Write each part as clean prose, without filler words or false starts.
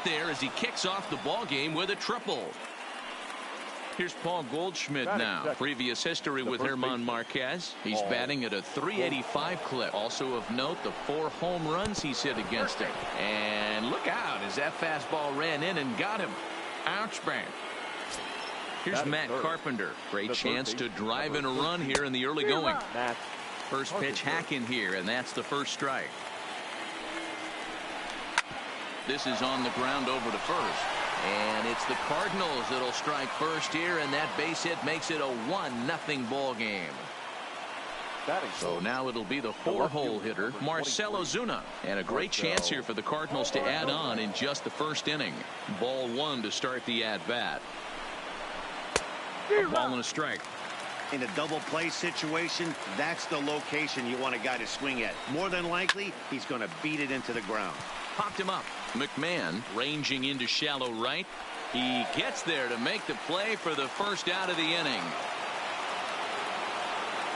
there as he kicks off the ball game with a triple. Here's Paul Goldschmidt now. Previous history with German Marquez. He's batting at a .385 clip. Also of note, the 4 home runs he's hit against him. And look out as that fastball ran in and got him. Ouch bang. Here's Matt Carpenter. Great chance to drive in a run here in the early going. First pitch hacking here, and that's the first strike. This is on the ground over to first. And it's the Cardinals that'll strike first here, and that base hit makes it a 1-0 ball game. So now it'll be the 4-hole hitter, Marcell Ozuna. And a great chance here for the Cardinals to add on in just the first inning. Ball 1 to start the at-bat. A ball and a strike. In a double play situation, that's the location you want a guy to swing at. More than likely, he's going to beat it into the ground. Popped him up. McMahon ranging into shallow right. He gets there to make the play for the first out of the inning.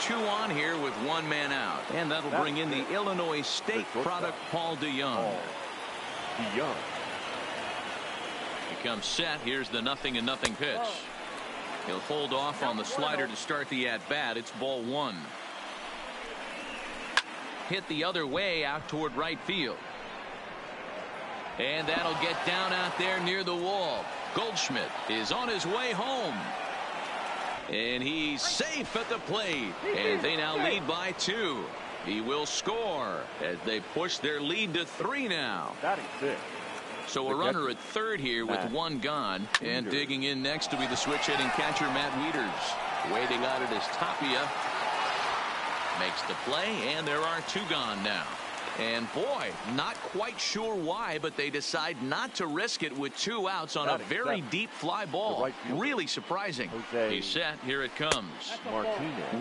2 on here with 1 man out. And that'll bring in the Illinois State product, Paul DeYoung. He comes set. Here's the 0-0 pitch. He'll hold off on the slider to start the at-bat. It's ball 1. Hit the other way out toward right field. And that'll get down out there near the wall. Goldschmidt is on his way home. And he's safe at the plate. And they now lead by 2. He will score as they push their lead to 3 now. So a runner at third here with 1 gone. And digging in next to be the switch hitting catcher Matt Wieters. Waiting on it is Tapia. Makes the play, and there are 2 gone now. And boy, not quite sure why, but they decide not to risk it with 2 outs on a very deep fly ball. Really surprising. He's set. Here it comes.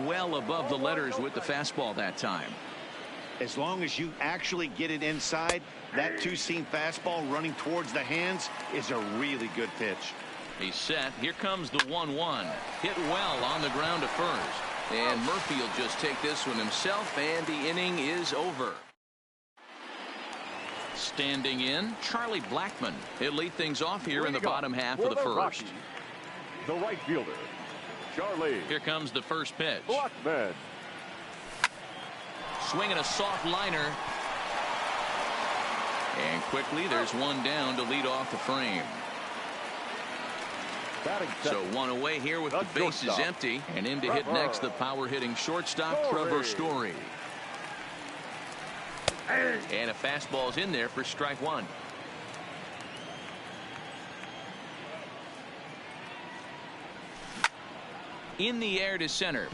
Well above the letters with the fastball that time. As long as you actually get it inside, that 2-seam fastball running towards the hands is a really good pitch. He's set. Here comes the 1-1. Hit well on the ground to first. And Murphy will just take this one himself, and the inning is over. Standing in, Charlie Blackmon. He'll lead things off here in the bottom half of the first. Rockies, the right fielder, Charlie. Here comes the first pitch. Blackmon. Swinging a soft liner. And quickly there's 1 down to lead off the frame. So 1 away here with the bases empty. And in to hit next the power hitting shortstop Trevor Story. And a fastball's in there for strike 1. In the air to center.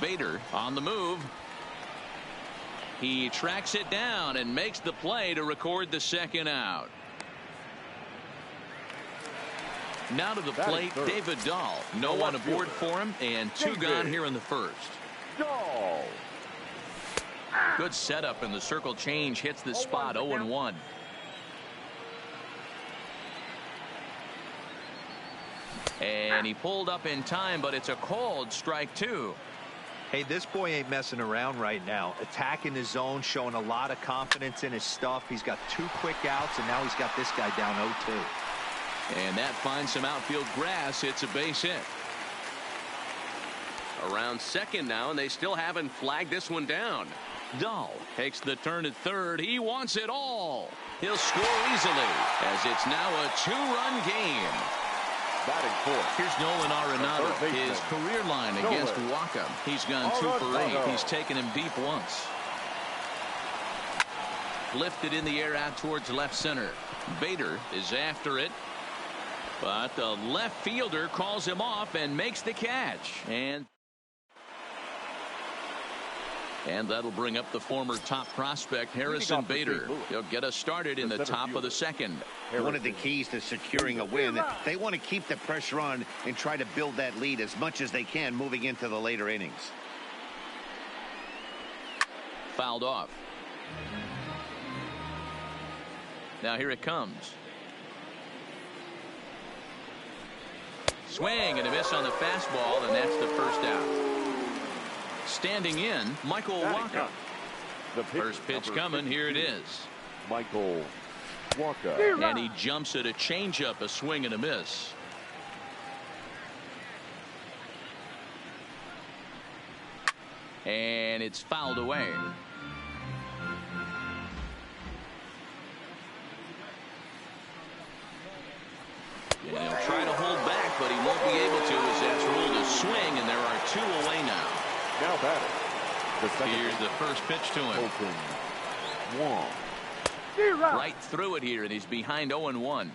Bader on the move. He tracks it down and makes the play to record the 2nd out. Now to the plate, David Dahl. No one aboard for him, and 2 gone here in the first. Dahl. Good setup, and the circle change hits the spot. 0-1. And he pulled up in time, but it's a called strike 2. Hey, this boy ain't messing around right now. Attacking his zone, showing a lot of confidence in his stuff. He's got 2 quick outs, and now he's got this guy down 0-2. And that finds some outfield grass. It's a base hit. Around second now, and they still haven't flagged this one down. Dahl takes the turn at third. He wants it all. He'll score easily as it's now a 2-run game. Batting fourth. Here's Nolan Arenado. His career line against Waka. He's gone 2 for 8. He's taken him deep once. Lifted in the air out towards left center. Bader is after it. But the left fielder calls him off and makes the catch. And that'll bring up the former top prospect, Harrison Bader. He'll get us started in the top of the 2nd. One of the keys to securing a win, they want to keep the pressure on and try to build that lead as much as they can moving into the later innings. Fouled off. Now here it comes. Swing and a miss on the fastball, and that's the first out. Standing in, Michael Waka. First pitch coming. Here it is. Michael Walker. And he jumps at a changeup, a swing and a miss. And it's fouled away. And he'll try to hold back, but he won't be able to as that's ruled a swing, and there are 2 away now. Now batting. Here's the first pitch to him. Right through it here, and he's behind 0-1.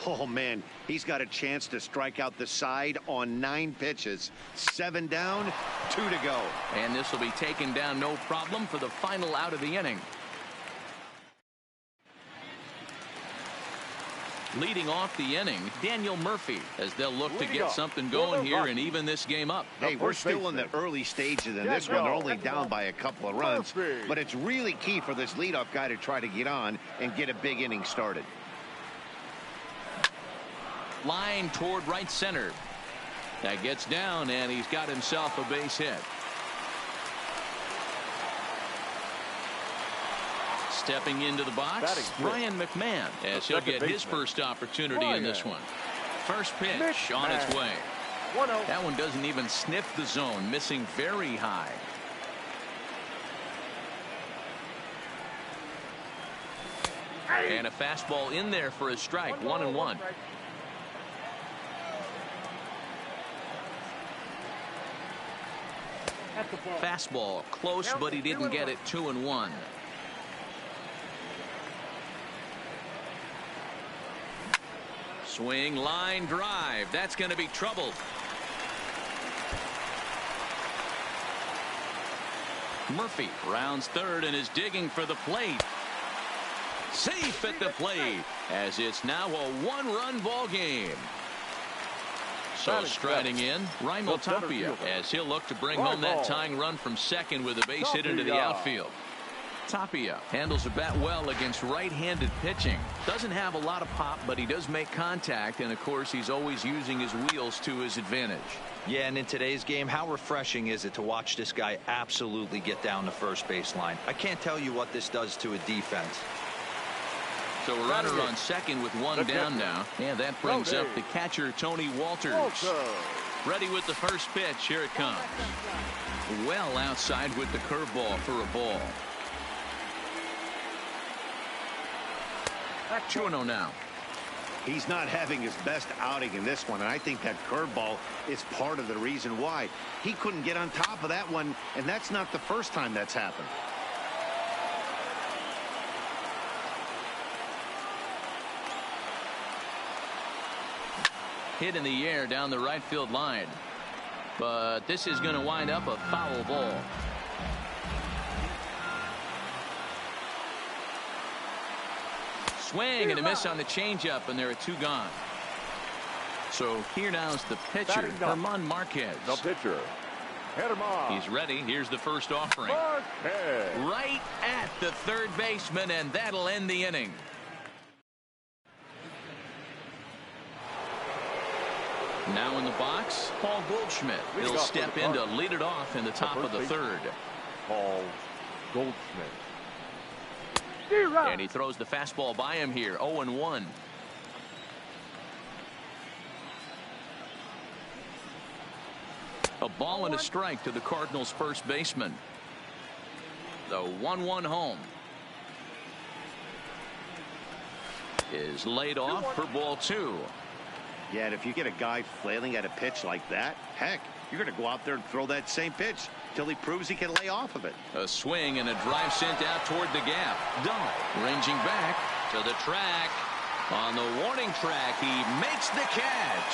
Oh, man, he's got a chance to strike out the side on 9 pitches. 7 down, 2 to go. And this will be taken down no problem for the final out of the inning. Leading off the inning, Daniel Murphy, as they'll look to get something going here and even this game up. Hey, we're still in the early stages in this one. They're only down by a couple of runs. But it's really key for this leadoff guy to try to get on and get a big inning started. Line toward right center. That gets down, and he's got himself a base hit. Stepping into the box, Ryan McMahon, as he'll get his first opportunity in this one. First pitch on its way. That one doesn't even sniff the zone, missing very high. And a fastball in there for a strike, 1-1. Fastball close, but he didn't get it. 2-1. Swing, line drive. That's going to be trouble. Murphy rounds third and is digging for the plate. Safe at the plate, as it's now a 1-run ball game. So striding in, Raimel Tapia, as he'll look to bring home that tying run from second with a base hit into the outfield. Tapia handles the bat well against right-handed pitching. Doesn't have a lot of pop, but he does make contact, and of course he's always using his wheels to his advantage. Yeah, and in today's game, how refreshing is it to watch this guy absolutely get down the first base line? I can't tell you what this does to a defense. So a runner on second with 1 down now. And that brings up the catcher, Tony Walters. Ready with the first pitch. Here it comes. Well outside with the curveball for a ball. 2-0 now. He's not having his best outing in this one, and I think that curveball is part of the reason why. He couldn't get on top of that one, and that's not the first time that's happened. Hit in the air down the right field line. But this is going to wind up a foul ball. Swing and a miss on the changeup, and there are 2 gone. So here now is the pitcher, German Marquez. The pitcher, German. He's ready. Here's the first offering. Marquez. Right at the third baseman, and that'll end the inning. Now in the box, Paul Goldschmidt. He'll step in to lead it off in the top of the third. Paul Goldschmidt. And he throws the fastball by him here. 0-1. A ball and a strike to the Cardinals' first baseman. The 1-1 home is laid off for ball 2. Yeah, and if you get a guy flailing at a pitch like that, heck, you're going to go out there and throw that same pitch till he proves he can lay off of it. A swing and a drive sent out toward the gap. Dahl ranging back to the track. On the warning track, he makes the catch.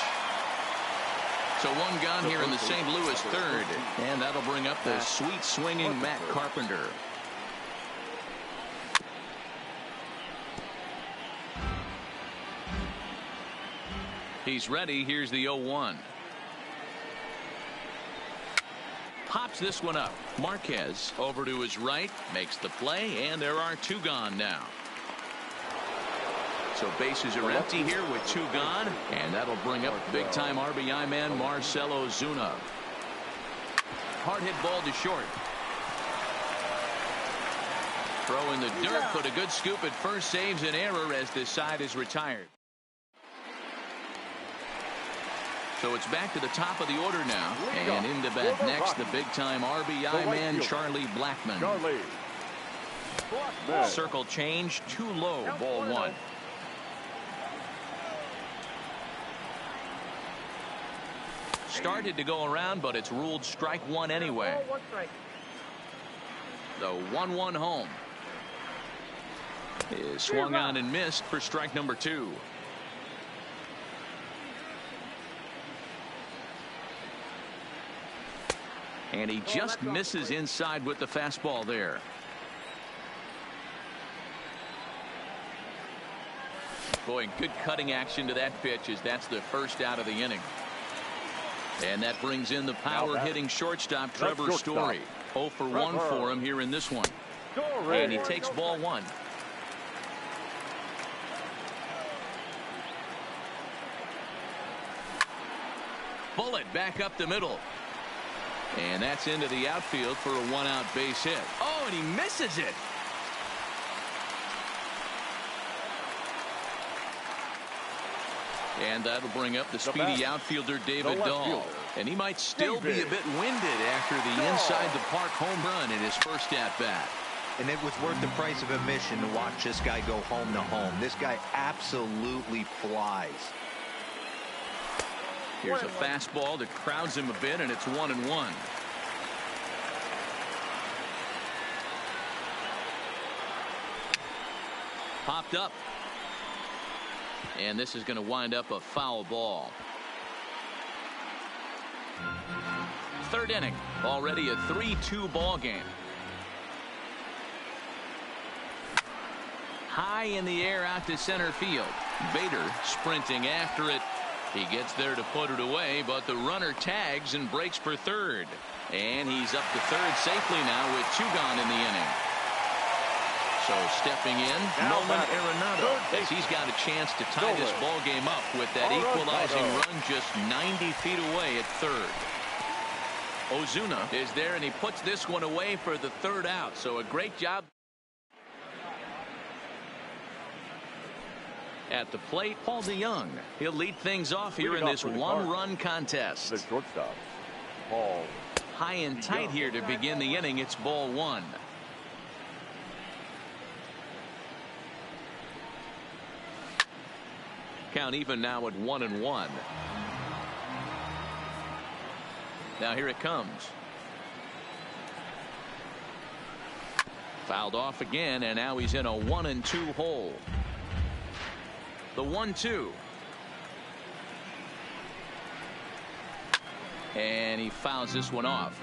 So 1 gone here in the St. Louis third, and that'll bring up the sweet swinging Matt Carpenter. He's ready. Here's the 0-1. Pops this one up. Marquez over to his right, makes the play, and there are 2 gone now. So bases are empty here with 2 gone, and that'll bring up big-time RBI man Marcell Ozuna. Hard hit ball to short. Throw in the dirt, but a good scoop at first saves an error as this side is retired. So it's back to the top of the order now. And into bat next, the big-time RBI man, Charlie Blackmon. Circle change, too low, ball one. Started to go around, but it's ruled strike one anyway. The 1-1 home is swung on and missed for strike number two. And he just misses inside with the fastball there. Boy, good cutting action to that pitch as that's the first out of the inning. And that brings in the power hitting shortstop Trevor Story. 0 for 1 for him here in this one. And he takes ball one. Bullet back up the middle. And that's into the outfield for a 1-out base hit. Oh, and he misses it. And that'll bring up the speedy outfielder David Dahl. And he might still be a bit winded after the inside the park home run in his first at bat. And it was worth the price of admission to watch this guy go home to home. This guy absolutely flies. Here's a fastball that crowds him a bit, and it's 1-1. Popped up. And this is going to wind up a foul ball. Third inning, already a 3-2 ball game. High in the air out to center field. Bader sprinting after it. He gets there to put it away, but the runner tags and breaks for third. And he's up to third safely now with 2 gone in the inning. So stepping in, Nolan Arenado, as he's got a chance to tie this ball game up with that equalizing run just 90 feet away at third. Ozuna is there, and he puts this one away for the third out. So a great job. At the plate, Paul DeYoung. He'll lead things off here in this one-run contest. The shortstop, Paul. High and tight here to begin the inning. It's ball one. Count even now at 1-1. Now here it comes. Fouled off again, and now he's in a 1-2 hole. The 1-2. And he fouls this one off.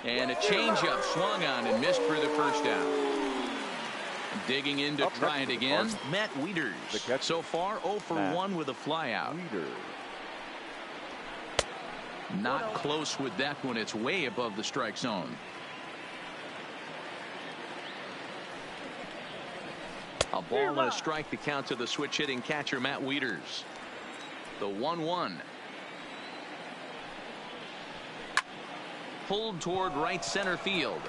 And a changeup swung on and missed for the first out. Digging in to try it again, Matt Wieters. So far 0 for 1 with a flyout. Not close with that one. It's way above the strike zone. A ball and a strike to count to the switch hitting catcher Matt Wieters. The 1-1. Pulled toward right center field.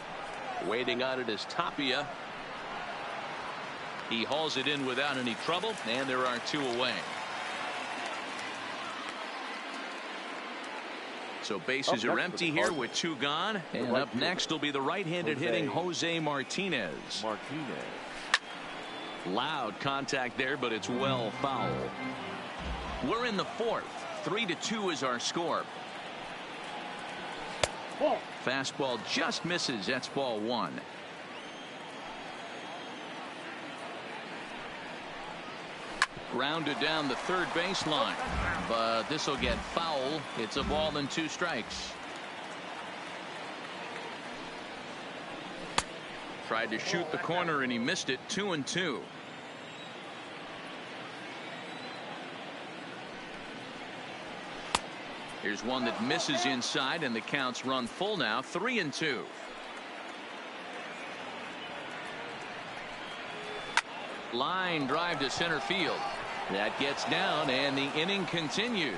Waiting on it is Tapia. He hauls it in without any trouble, and there are 2 away. So bases are empty here with 2 gone. And up next will be the right-handed hitting Jose Martinez. Loud contact there, but it's well foul. We're in the 4th. 3-2 is our score. Fastball just misses. That's ball 1. Grounded down the third baseline, but this will get foul. It's a ball and 2 strikes. Tried to shoot the corner and he missed it. 2-2. Here's one that misses inside, and the counts run full now. 3-2. Line drive to center field. That gets down, and the inning continues.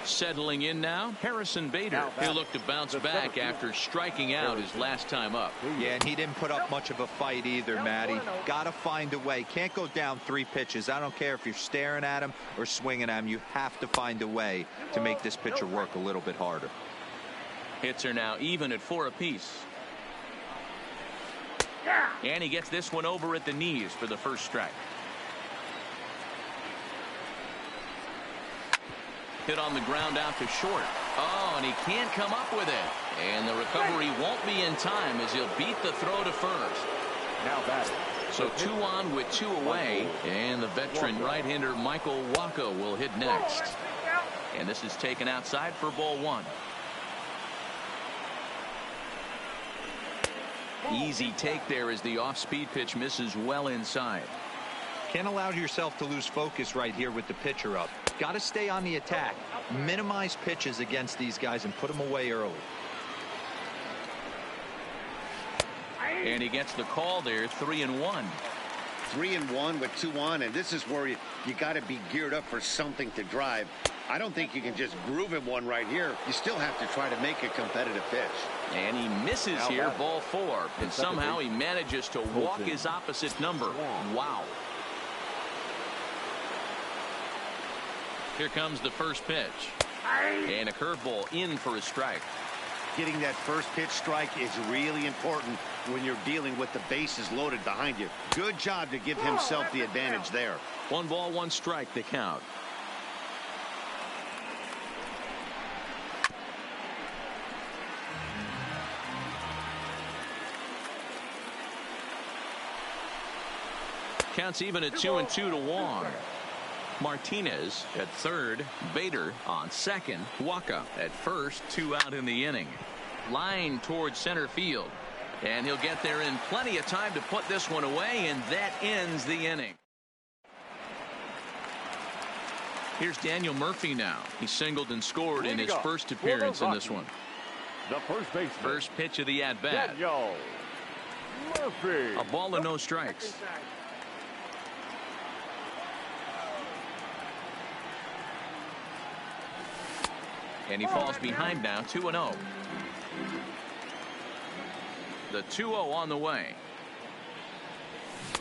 Settling in now, Harrison Bader. He'll look to bounce back after striking out his last time up. Yeah, and he didn't put up much of a fight either, Matty. Got to find a way. Can't go down 3 pitches. I don't care if you're staring at him or swinging at him. You have to find a way to make this pitcher work a little bit harder. Hits are now even at 4 apiece. And he gets this one over at the knees for the first strike. Hit on the ground out to short. Oh, and he can't come up with it. And the recovery won't be in time as he'll beat the throw to first. Now batting. So 2 on with 2 away. And the veteran right-hander Michael Wacha will hit next. And this is taken outside for ball 1. Easy take there as the off-speed pitch misses well inside. Can't allow yourself to lose focus right here with the pitcher up. Got to stay on the attack. Minimize pitches against these guys and put them away early. And he gets the call there, 3-1. 3-1 with 2 on, and this is where you got to be geared up for something to drive. I don't think you can just groove him one right here. You still have to try to make a competitive pitch. And he misses here, ball 4. And somehow he manages to walk his opposite number. Wow. Here comes the first pitch. And a curveball in for a strike. Getting that first pitch strike is really important when you're dealing with the bases loaded behind you. Good job to give himself the advantage there. 1 ball, 1 strike to count. Counts even at 2-2 to Wong. Martinez at third, Bader on second, Wacha at first, 2 out in the inning. Line towards center field, and he'll get there in plenty of time to put this one away, and that ends the inning. Here's Daniel Murphy now. He singled and scored in his first appearance in this one. The first baseman. First pitch of the at-bat. Daniel Murphy. A ball and no strikes. And he falls behind now, 2-0. The 2-0 on the way.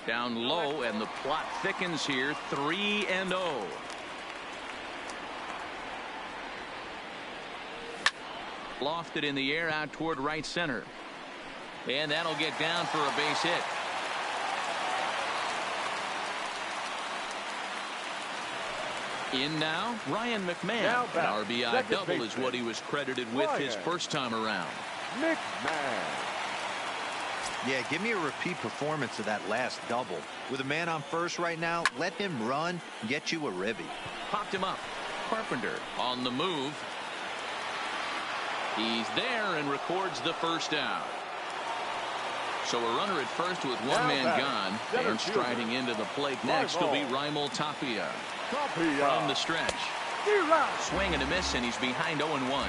Down low, and the plot thickens here, 3-0. Lofted in the air out toward right center. And that'll get down for a base hit. In now, Ryan McMahon. An RBI double is what he was credited with his first time around. McMahon. Yeah, give me a repeat performance of that last double. With a man on first right now, let him run, get you a ribby. Popped him up. Carpenter on the move. He's there and records the first out. So a runner at first with 1 man gone, and striding into the plate next will be Raimel Tapia. From the stretch. Swing and a miss, and he's behind 0-1.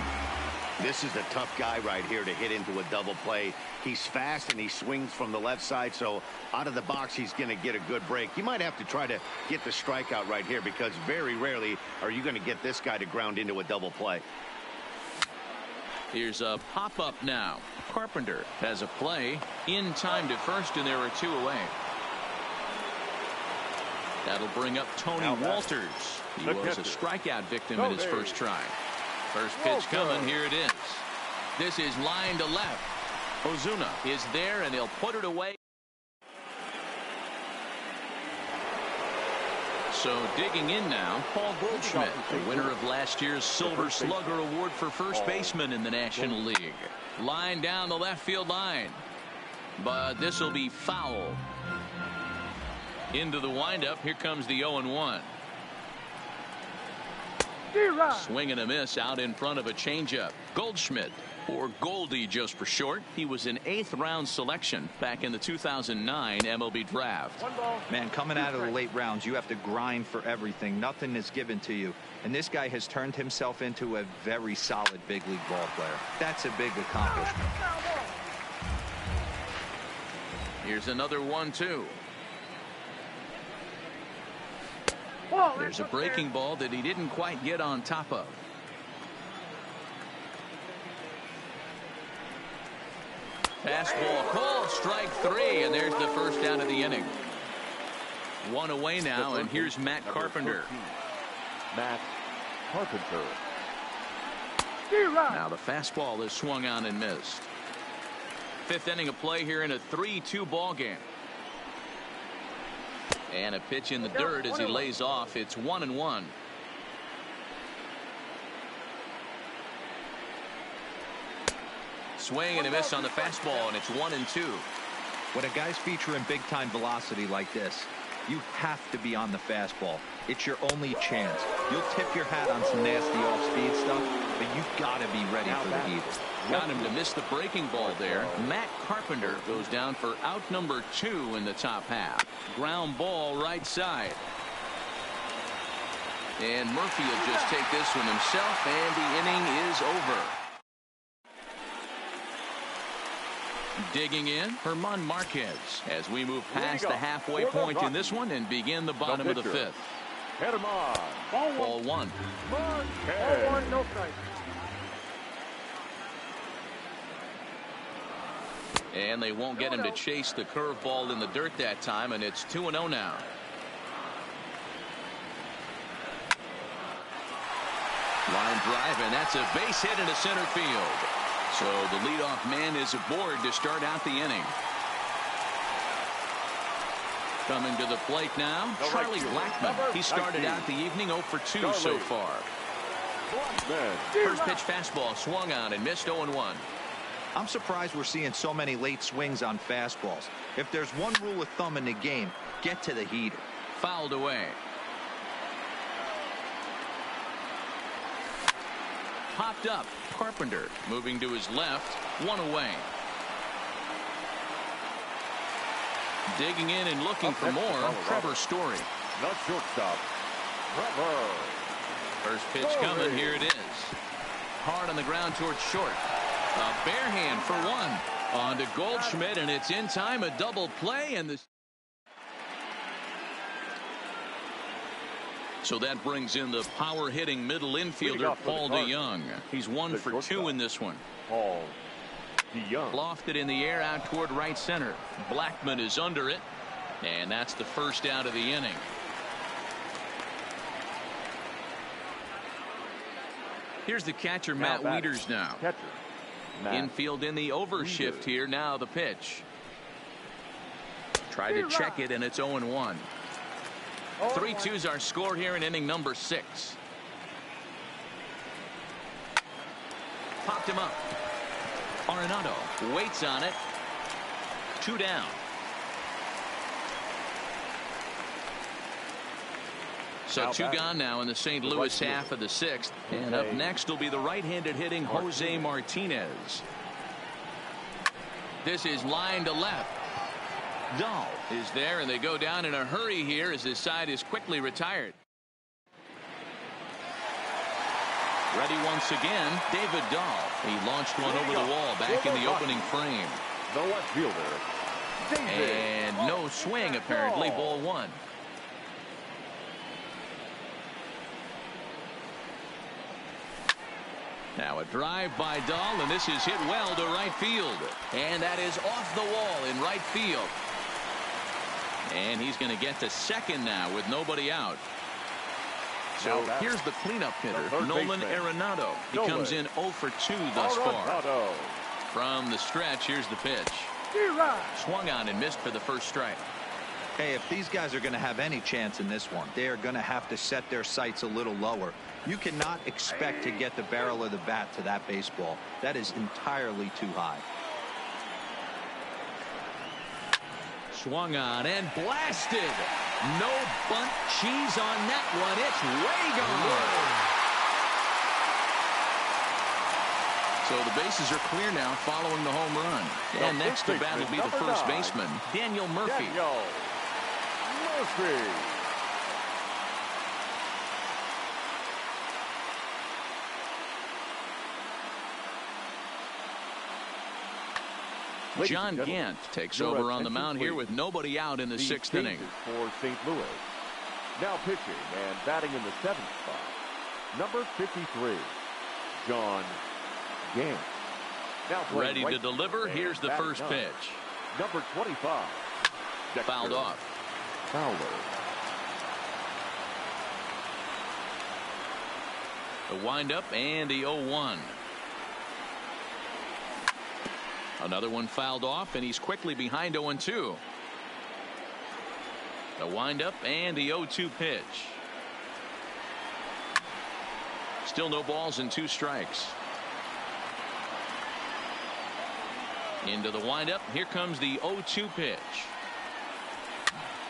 This is a tough guy right here to hit into a double play. He's fast and he swings from the left side, so out of the box he's going to get a good break. You might have to try to get the strikeout right here, because very rarely are you going to get this guy to ground into a double play. Here's a pop-up now. Carpenter has a play in time to first, and there are 2 away. That'll bring up Tony Walters. He was a strikeout victim in his first try. First pitch coming. Here it is. This is line to left. Ozuna is there, and he'll put it away. So digging in now, Paul Goldschmidt, the winner of last year's Silver Slugger Award for first baseman in the National League. Line down the left field line. But this will be foul. Into the windup. Here comes the 0-1. Swing and a miss out in front of a changeup. Goldschmidt, or Goldie just for short. He was an 8th round selection back in the 2009 MLB draft. Man, coming out of the late rounds, you have to grind for everything. Nothing is given to you. And this guy has turned himself into a very solid big league ball player. That's a big accomplishment. Here's another 1-2. There's a breaking ball that he didn't quite get on top of. Fastball called, strike 3, and there's the first out of the inning. One away now, and here's Matt Carpenter. Matt Carpenter. Now the fastball is swung on and missed. Fifth inning of play here in a 3-2 ball game. And a pitch in the dirt as he lays off. It's 1-1. Swing and a miss on the fastball, and it's 1-2. When a guy's featuring big-time velocity like this, you have to be on the fastball. It's your only chance. You'll tip your hat on some nasty off-speed stuff, but you've got to be ready for the heat. Got him to miss the breaking ball there. Matt Carpenter goes down for out number 2 in the top half. Ground ball right side. And Murphy will just take this one himself, and the inning is over. Digging in, Herman Marquez, as we move past the halfway point in this one and begin the bottom of the fifth. Herman. Ball 1. Marquez. No strike. And they won't get him to chase the curveball in the dirt that time, and it's 2-0 now. Line drive, and that's a base hit into center field. So the leadoff man is aboard to start out the inning. Coming to the plate now, Charlie Blackmon. He started out the evening 0 for 2 so far. First pitch fastball swung on and missed 0-1. I'm surprised we're seeing so many late swings on fastballs. If there's one rule of thumb in the game, get to the heater. Fouled away. Popped up. Carpenter moving to his left. One away. Digging in and looking for more. Trevor Story. The shortstop, Trevor. First pitch coming. Here it is. Hard on the ground towards short. A bare hand for one. On to Goldschmidt, and it's in time. A double play, and the so that brings in the power-hitting middle infielder, Paul DeYoung. He's 1 for 2 in this one. Paul DeYoung. Lofted in the air out toward right center. Blackmon is under it, and that's the first out of the inning. Here's the catcher, Matt Wieters now. Catcher, Matt. Infield in the overshift here. Now the pitch. Try to check it, and it's 0-1. 3-2's our score here in inning number 6. Popped him up. Arenado waits on it. 2 down. So 2 gone now in the St. Louis half of the 6th. And up next will be the right-handed hitting Jose Martinez. This is line to left. Dahl is there, and they go down in a hurry here as his side is quickly retired. Ready once again, David Dahl. He launched one over the wall back in the opening frame. The left fielder, David. And no swing, apparently. Ball 1. Now a drive by Dahl, and this is hit well to right field. And that is off the wall in right field. And he's going to get to second now with nobody out. So here's the cleanup hitter, Nolan Arenado. He comes in 0 for 2 thus far. From the stretch, here's the pitch. Swung on and missed for the first strike. Hey, if these guys are going to have any chance in this one, they are going to have to set their sights a little lower. You cannot expect to get the barrel of the bat to that baseball. That is entirely too high. Swung on and blasted. No bunt cheese on that one. It's way gone. So the bases are clear now following the home run. And next to bat will be the first baseman, Daniel Murphy. John Gant takes over on the mound here with nobody out in the 6th inning. For St. Louis. Now pitching and batting in the 7th spot, number 53, John Gant. Ready to deliver. Here's the first pitch. Number 25. Fouled off. Fowler. The windup and the 0-1. Another one fouled off, and he's quickly behind 0-2. The windup and the 0-2 pitch. Still no balls and 2 strikes. Into the windup. Here comes the 0-2 pitch.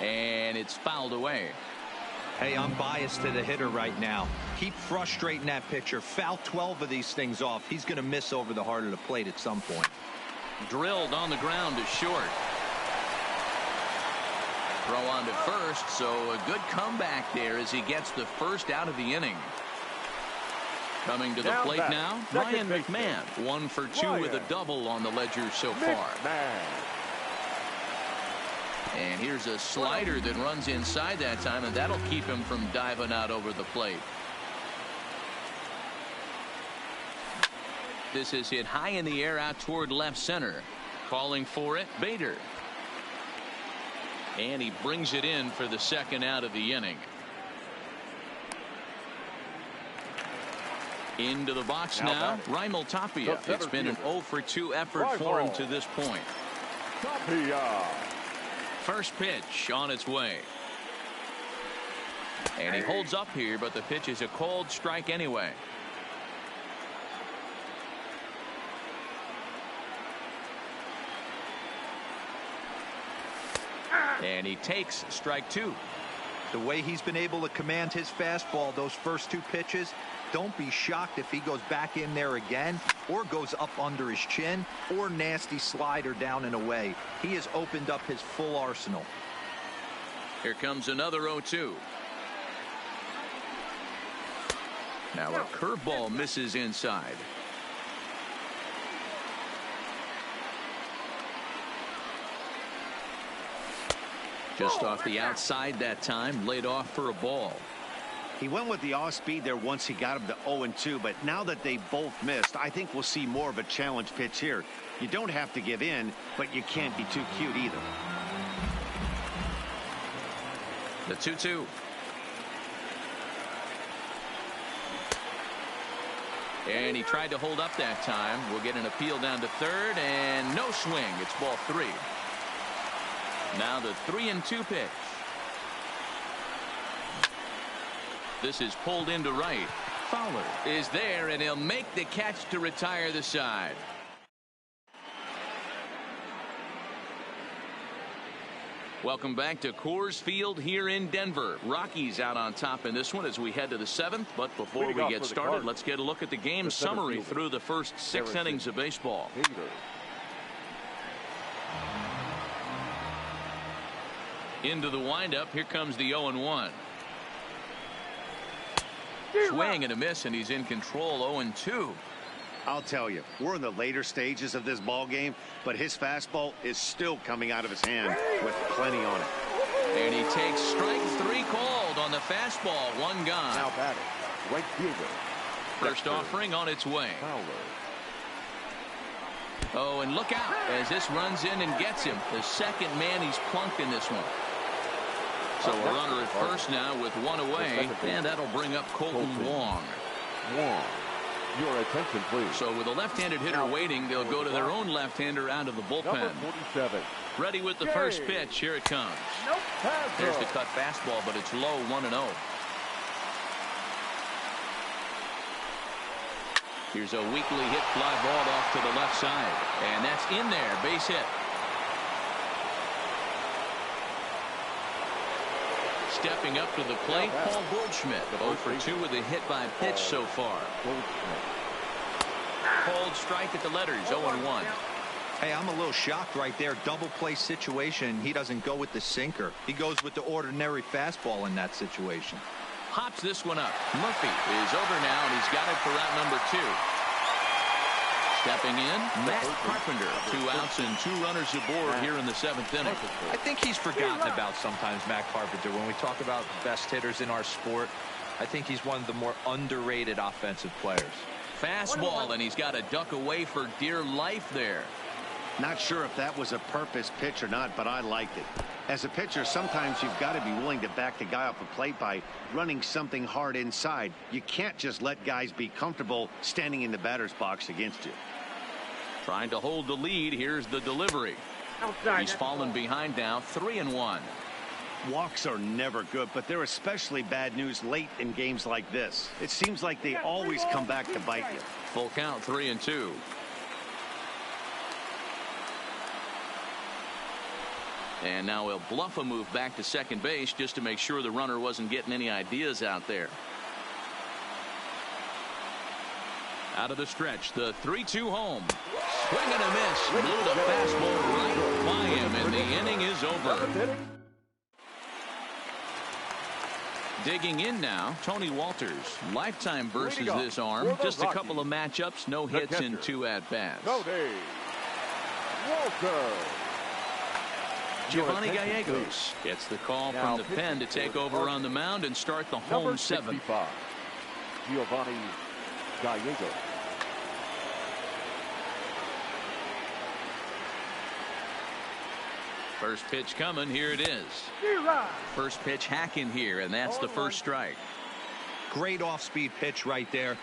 And it's fouled away. Hey, I'm biased to the hitter right now. Keep frustrating that pitcher. Foul 12 of these things off. He's going to miss over the heart of the plate at some point. Drilled on the ground to short. Throw on to first, so a good comeback there as he gets the first out of the inning. Coming to the plate now, Ryan McMahon. 1 for 2 with a double on the ledger so far. And here's a slider that runs inside that time, and that'll keep him from diving out over the plate. This is hit high in the air out toward left center. Calling for it, Bader. And he brings it in for the second out of the inning. Into the box now, Raimel Tapia. It's been an 0 for 2 effort for him to this point. Tapia. First pitch on its way. And he holds up here, but the pitch is a cold strike anyway. And he takes strike 2. The way he's been able to command his fastball those first 2 pitches, don't be shocked if he goes back in there again or goes up under his chin or nasty slider down and away. He has opened up his full arsenal. Here comes another 0-2. Now a curveball misses inside. Just off the outside that time, laid off for a ball. He went with the off speed there once he got him to 0-2, but now that they both missed, I think we'll see more of a challenge pitch here. You don't have to give in, but you can't be too cute either. The 2-2. And he tried to hold up that time. We'll get an appeal down to third, and no swing. It's ball 3. Now the 3-2 pitch. This is pulled into right. Fowler is there, and he'll make the catch to retire the side. Welcome back to Coors Field here in Denver. Rockies out on top in this one as we head to the 7th. But before we get started, let's get a look at the game summary through the first 6 innings of baseball. Into the windup. Here comes the 0-1. Swing and a miss, and he's in control. 0-2. I'll tell you, we're in the later stages of this ball game, but his fastball is still coming out of his hand with plenty on it. And he takes strike 3 called on the fastball. 1 gone. Now batting, right fielder. First offering on its way. Oh, and look out as this runs in and gets him. The second man he's plunked in this one. So a runner at first now with 1 away, and that'll bring up Colton Wong. Your attention, please. So with a left-handed hitter waiting, they'll go to their own left-hander out of the bullpen. Number 47. Ready with the first pitch. Here it comes. There's the cut fastball, but it's low. 1-0. Here's a weakly hit fly ball off to the left side, and that's in there. Base hit. Stepping up to the plate, Paul Goldschmidt. 0 for 2 with a hit by pitch so far. Cold strike at the letters. 0-1. Hey, I'm a little shocked right there. Double play situation. He doesn't go with the sinker. He goes with the ordinary fastball in that situation. Hops this one up. Murphy is over now, and he's got it for out number 2. Stepping in, Matt Carpenter. 2 outs and 2 runners aboard here in the 7th inning. I think he's forgotten about sometimes, Matt Carpenter. When we talk about best hitters in our sport, I think he's one of the more underrated offensive players. Fastball, and he's got to duck away for dear life there. Not sure if that was a purpose pitch or not, but I liked it. As a pitcher, sometimes you've got to be willing to back the guy off the plate by running something hard inside. You can't just let guys be comfortable standing in the batter's box against you. Trying to hold the lead. Here's the delivery. He's fallen behind now, 3-1. Walks are never good, but they're especially bad news late in games like this. It seems like they always come back to bite you. Full count, 3-2. And now he'll bluff a move back to second base just to make sure the runner wasn't getting any ideas out there. Out of the stretch, the 3-2 home. Swing and a miss. Blew the fastball right by him, and the inning is over. Digging in now, Tony Walters. Lifetime versus this arm. Just a couple of matchups, no hits and 2 at-bats. Giovanni Gallegos gets the call from the pen to take over on the mound and start the home 7th. Giovanni Gallegos. First pitch coming. Here it is. First pitch hacking here, and that's the first strike. Great off-speed pitch right there.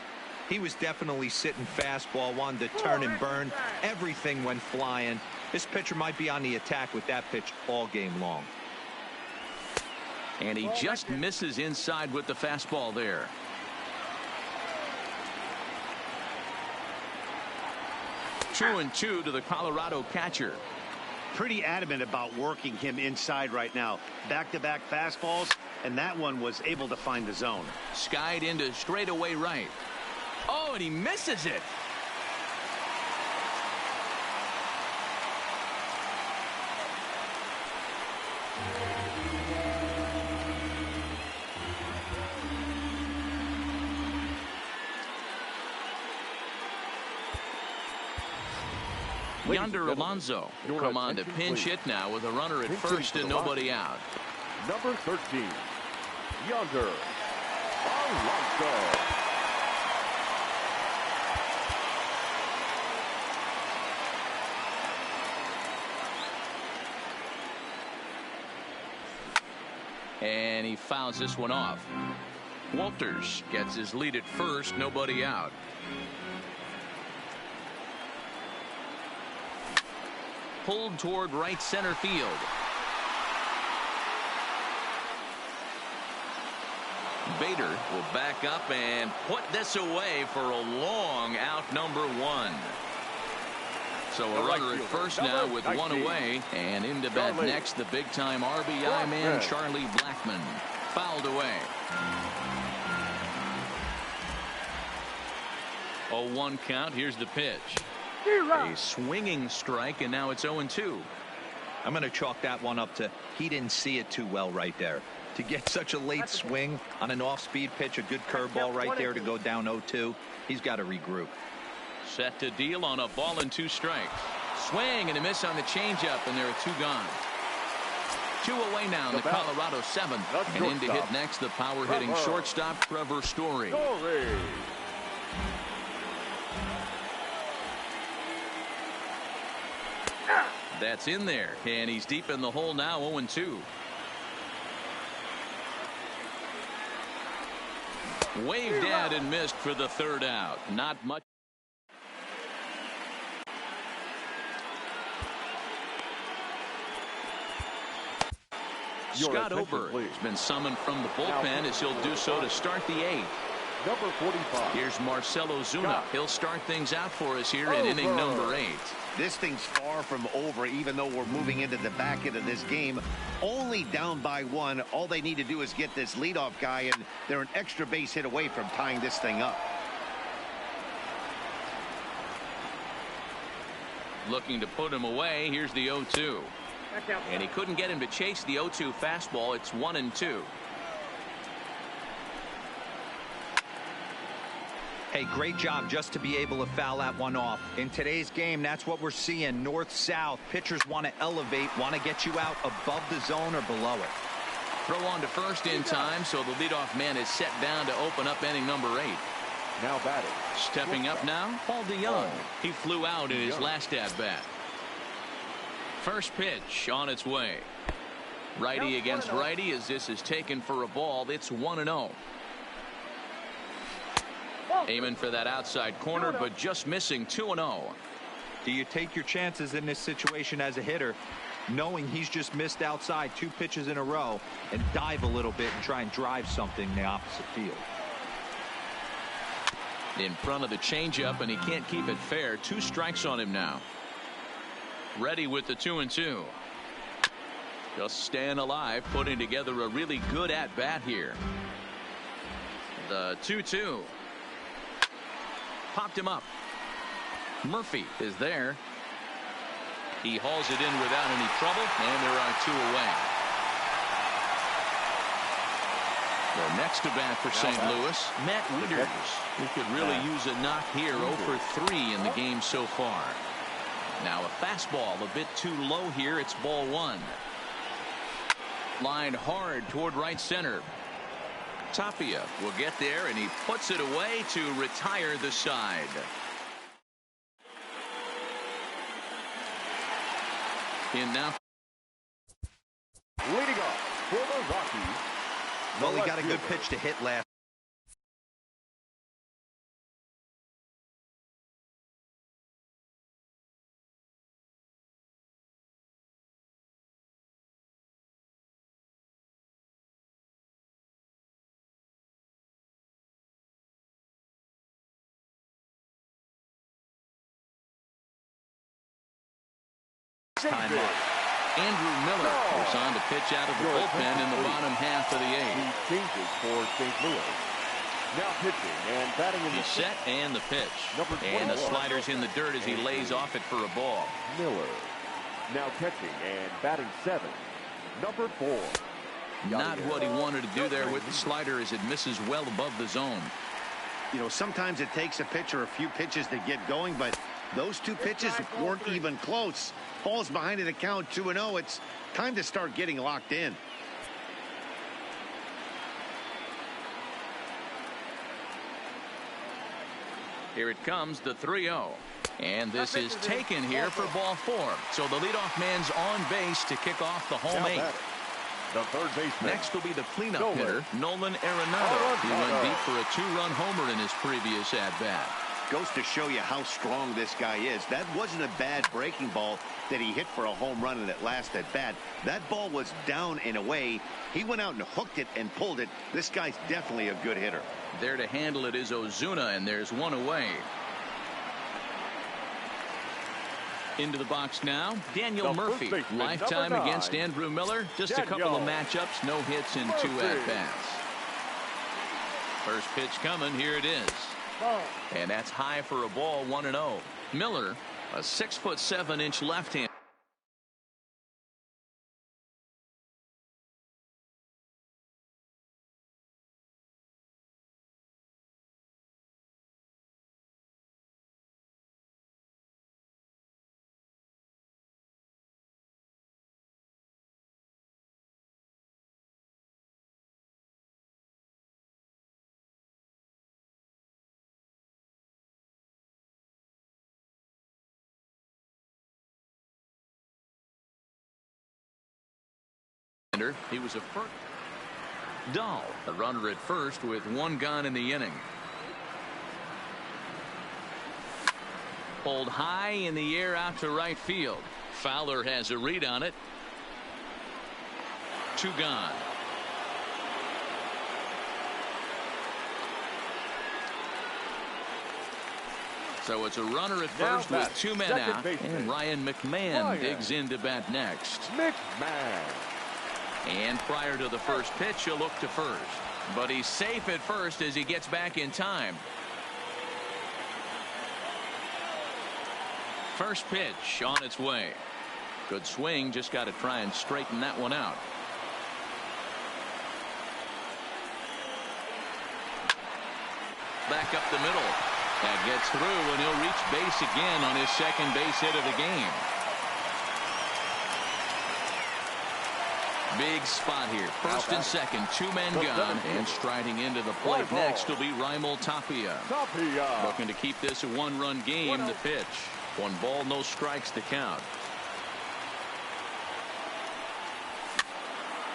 He was definitely sitting fastball, wanted to turn and burn. Everything went flying. This pitcher might be on the attack with that pitch all game long. And he just misses inside with the fastball there. Two and 2 to the Colorado catcher. Pretty adamant about working him inside right now. Back-to-back fastballs, and that one was able to find the zone. Skied into straightaway right. Oh, and he misses it. Yonder Alonso will come on to pinch hit now with a runner at first and nobody out. Number 13, Yonder Alonso. And he fouls this one off. Walters gets his lead at first, nobody out. Pulled toward right center field. Bader will back up and put this away for a long out, number 1. So a runner at first now with 1 away, and into bat next, the big-time RBI man Charlie Blackmon. Fouled away. 0-1 count. Here's the pitch. A swinging strike, and now it's 0-2. I'm going to chalk that one up to he didn't see it too well right there. To get such a late swing on an off-speed pitch, a good curveball right there to go down 0-2, he's got to regroup. Set to deal on a ball and 2 strikes. Swing and a miss on the changeup, and there are 2 gone. 2 away now in the Colorado 7th. And in to hit next, the power-hitting shortstop, Trevor Story. That's in there, and he's deep in the hole now, 0-2. Waved at and missed for the 3rd out. Not much. Scott Oberg has been summoned from the bullpen as he'll do so to start the 8th. Number 45. Here's Marcelo Zuna. He'll start things out for us here in inning number 8. This thing's far from over, even though we're moving into the back end of this game. Only down by 1. All they need to do is get this leadoff guy, and they're an extra base hit away from tying this thing up. Looking to put him away. Here's the 0-2. And he couldn't get him to chase the 0-2 fastball. It's 1-2. Hey, great job just to be able to foul that one off. In today's game, that's what we're seeing. North-south. Pitchers want to elevate, want to get you out above the zone or below it. Throw on to first in time, so the leadoff man is set down to open up inning number 8. Now batting. Stepping up now, Paul DeYoung. He flew out in his last at-bat. First pitch on its way. Righty against righty as this is taken for a ball. It's 1-0. Aiming for that outside corner, but just missing. 2-0. Do you take your chances in this situation as a hitter, knowing he's just missed outside 2 pitches in a row, and dive a little bit and try and drive something in the opposite field? In front of the changeup, and he can't keep it fair. 2 strikes on him now. Ready with the 2-2. Just staying alive, putting together a really good at-bat here. The 2-2. Popped him up. Murphy is there. He hauls it in without any trouble, and there are 2 away. The next to bat for St. Louis, Matt Wieters, who could really use a knock here. 0 for 3 in the game so far. Now a fastball a bit too low here. It's ball 1. Lined hard toward right center. Tapia will get there, and he puts it away to retire the side. In now. Leading off for the Rockies. Well, he got a good pitch to hit last. Time up. Andrew Miller is on to pitch out of the bullpen in the bottom half of the 8th. He changes for St. Louis. Now pitching and batting in the He's set and the pitch. And the slider's in the dirt as he lays off it for a ball. Miller. Now catching and batting 7. Number 4. Not what he wanted to do there with the slider as it misses well above the zone. You know, sometimes it takes a pitcher a few pitches to get going, but those 2 pitches weren't even close. Falls behind at a count 2-0. It's time to start getting locked in. Here it comes, the 3-0. And this is taken here for ball 4. So the leadoff man's on base to kick off the home 8. The third baseman. Next will be the cleanup hitter, Nolan Arenado. He went deep for a 2-run homer in his previous at-bat. Goes to show you how strong this guy is. That wasn't a bad breaking ball that he hit for a home run in that last at bat. That ball was down and away. He went out and hooked it and pulled it. This guy's definitely a good hitter. There to handle it is Ozuna, and there's 1 away. Into the box now, Daniel Murphy. Lifetime against Andrew Miller. Just a couple of matchups, no hits in 2 at-bats. First pitch coming, here it is. And that's high for a ball, 1-0. Miller, a 6'7" left-hand. He was a first. Dahl, the runner at first with 1 gone in the inning. Pulled high in the air out to right field. Fowler has a read on it. 2 gone. So it's a runner at first with 2 men out, and Ryan McMahon digs in to bat next. McMahon. And prior to the first pitch, he'll look to first. But he's safe at first as he gets back in time. First pitch on its way. Good swing, just got to try and straighten that one out. Back up the middle. That gets through, and he'll reach base again on his second base hit of the game. Big spot here. First and second, two men gone, and striding into the plate next will be Raimel Tapia. Looking to keep this a one-run game. The pitch. 1 ball, no strikes to count.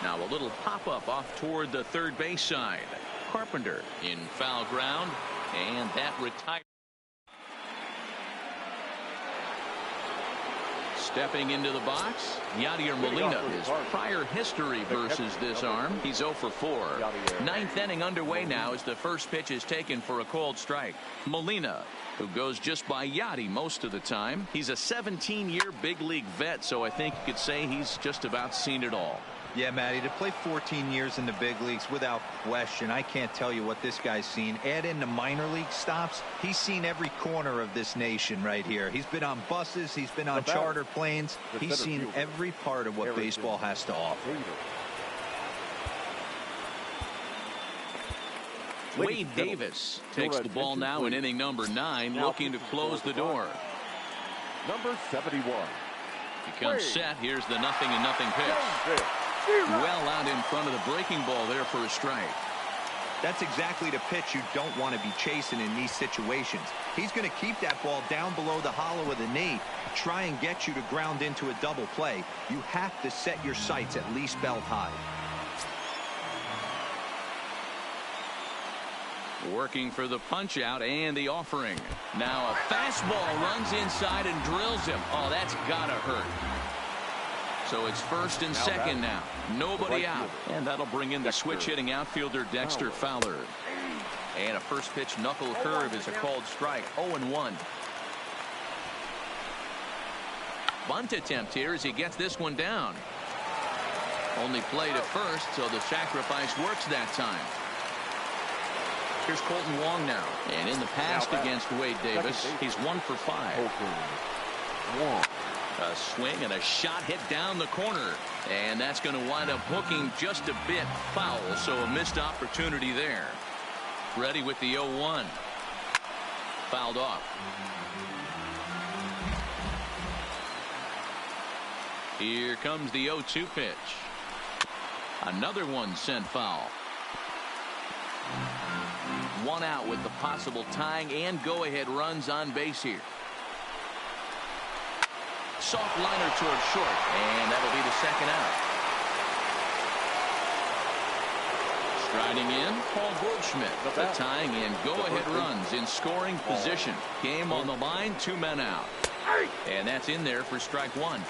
Now a little pop-up off toward the third base side. Carpenter in foul ground, and that retired. Stepping into the box, Yadier Molina. His prior history versus this arm, he's 0 for 4. Ninth inning underway now as the first pitch is taken for a called strike. Molina, who goes just by Yadi most of the time. He's a 17-year big league vet, so I think you could say he's just about seen it all. Yeah, Matty, to play 14 years in the big leagues without question, I can't tell you what this guy's seen. Add in the minor league stops, he's seen every corner of this nation right here. He's been on buses, he's been on charter planes, he's seen every part of what baseball has to offer. Wade Davis takes the ball now in inning number 9, looking to close the door. Number 71. He comes set. Here's the 0-0 pitch. Well out in front of the breaking ball there for a strike. That's exactly the pitch you don't want to be chasing in these situations. He's going to keep that ball down below the hollow of the knee, try and get you to ground into a double play. You have to set your sights at least belt high. Working for the punch out and the offering. Now a fastball runs inside and drills him. Oh, that's gotta hurt. So it's first and second now. Nobody out. And that'll bring in the switch hitting outfielder Dexter Fowler. And a first pitch knuckle curve is a called strike. 0-1. Bunt attempt here as he gets this one down. Only play to first, so the sacrifice works that time. Here's Colton Wong now. And in the past against Wade Davis, he's 1 for 5. A swing and a shot hit down the corner. And that's going to wind up hooking just a bit foul. So a missed opportunity there. Ready with the 0-1. Fouled off. Here comes the 0-2 pitch. Another one sent foul. 1 out with the possible tying and go-ahead runs on base here. Soft liner towards short, and that'll be the second out. Striding in, Paul Goldschmidt. The tying and go-ahead runs in scoring position. Game on the line, 2 men out. And that's in there for strike 1.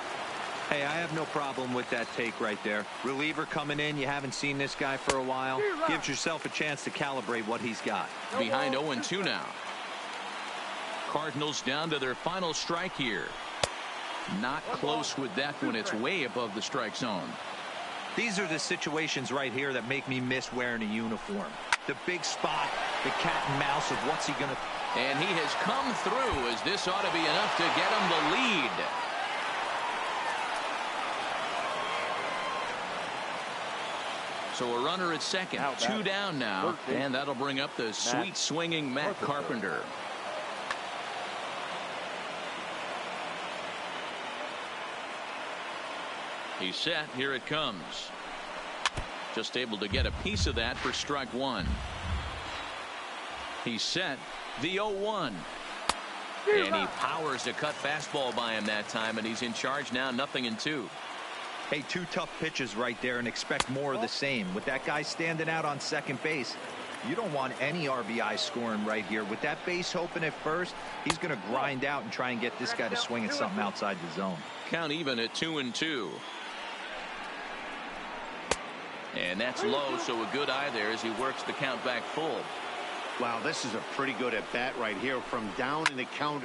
Hey, I have no problem with that take right there. Reliever coming in, you haven't seen this guy for a while. Gives yourself a chance to calibrate what he's got. Behind 0-2 now. Cardinals down to their final strike here. Not close with that one. It's way above the strike zone. These are the situations right here that make me miss wearing a uniform. The big spot, the cat and mouse of what's he going to... And he has come through as this ought to be enough to get him the lead. So a runner at second, 2 down now, and that'll bring up the sweet swinging Matt Carpenter. He's set. Here it comes. Just able to get a piece of that for strike 1. He's set. The 0-1. And he powers a cut fastball by him that time, and he's in charge now, 0-2. Hey, 2 tough pitches right there and expect more of the same. With that guy standing out on second base, you don't want any RBI scoring right here. With that base open at first, he's going to grind out and try and get this guy to swing at something outside the zone. Count even at 2-2. And that's low, so a good eye there as he works the count back full. Wow, this is a pretty good at bat right here from down in the count.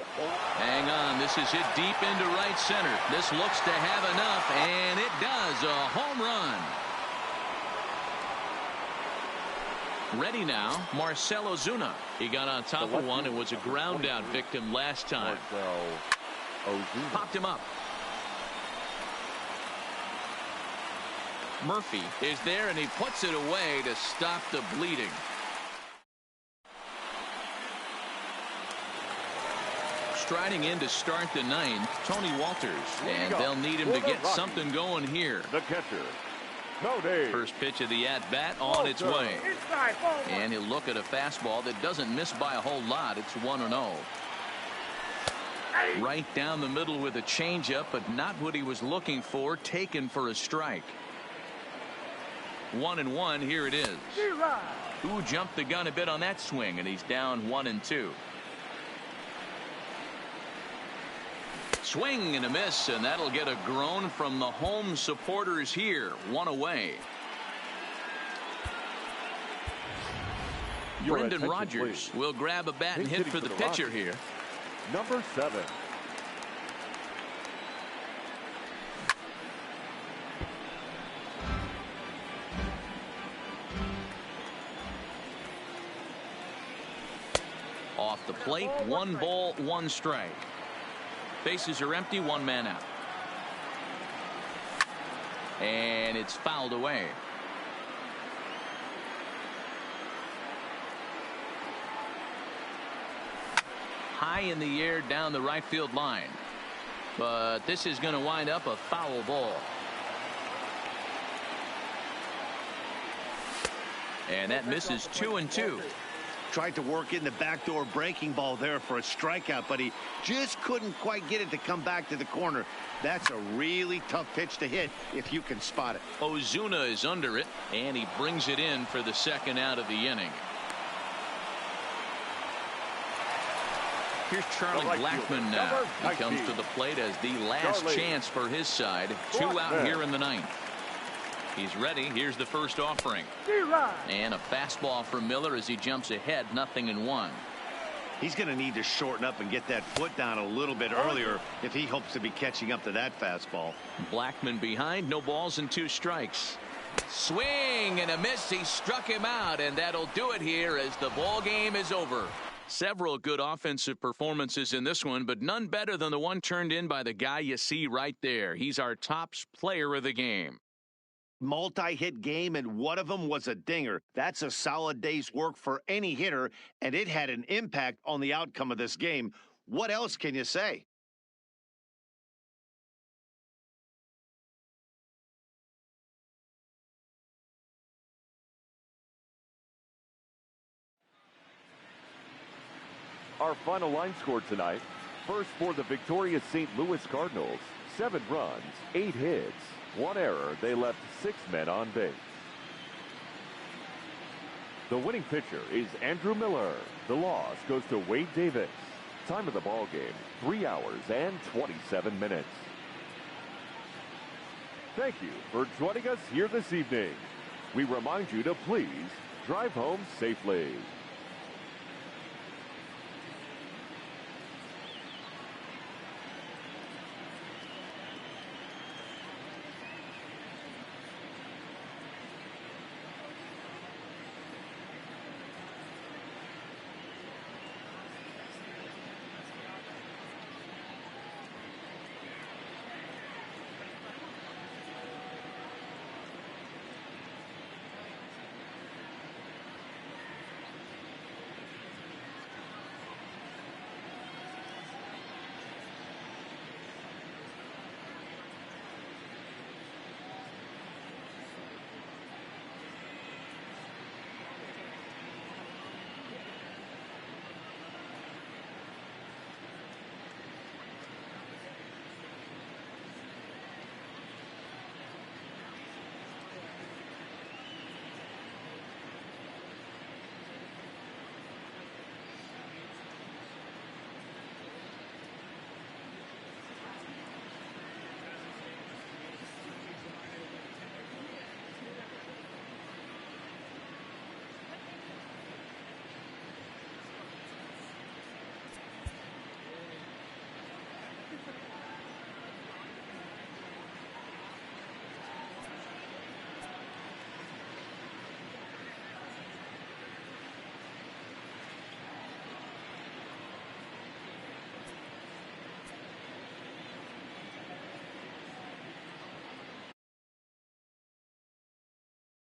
Hang on, this is hit deep into right center. This looks to have enough, and it does. A home run. Ready now, Marcell Ozuna. He got on top of one and was a ground out victim last time. Popped him up. Murphy is there, and he puts it away to stop the bleeding. Striding in to start the 9th, Tony Walters, and they'll need him to get something going here. The catcher, Cody. First pitch of the at-bat on its way. And he'll look at a fastball that doesn't miss by a whole lot. It's 1-0. Right down the middle with a changeup, but not what he was looking for. Taken for a strike. 1-1. Here it is. Who jumped the gun a bit on that swing, and he's down 1-2. Swing and a miss, and that'll get a groan from the home supporters here. One away. Brendan Rodgers will grab a bat and hit for the pitcher here. Number 7. Off the plate, 1 ball, 1 strike. Bases are empty, 1 man out. And it's fouled away. High in the air down the right field line. But this is going to wind up a foul ball. And that misses 2-2. Tried to work in the backdoor breaking ball there for a strikeout, but he just couldn't quite get it to come back to the corner. That's a really tough pitch to hit if you can spot it. Ozuna is under it, and he brings it in for the second out of the inning. Here's Charlie Blackmon now. He comes to the plate as the last chance for his side. 2 out here in the 9th. He's ready. Here's the first offering. And a fastball from Miller as he jumps ahead, 0-1. He's going to need to shorten up and get that foot down a little bit earlier if he hopes to be catching up to that fastball. Blackmon behind, no balls and 2 strikes. Swing and a miss. He struck him out, and that'll do it here as the ball game is over. Several good offensive performances in this one, but none better than the one turned in by the guy you see right there. He's our top player of the game. Multi-hit game, and one of them was a dinger. That's a solid day's work for any hitter, and it had an impact on the outcome of this game. What else can you say? Our final line score tonight. First for the victorious St. Louis Cardinals. 7 runs, 8 hits. 1 error. They left 6 men on base. The winning pitcher is Andrew Miller. The loss goes to Wade Davis. Time of the ball game, 3 hours and 27 minutes. Thank you for joining us here this evening. We remind you to please drive home safely.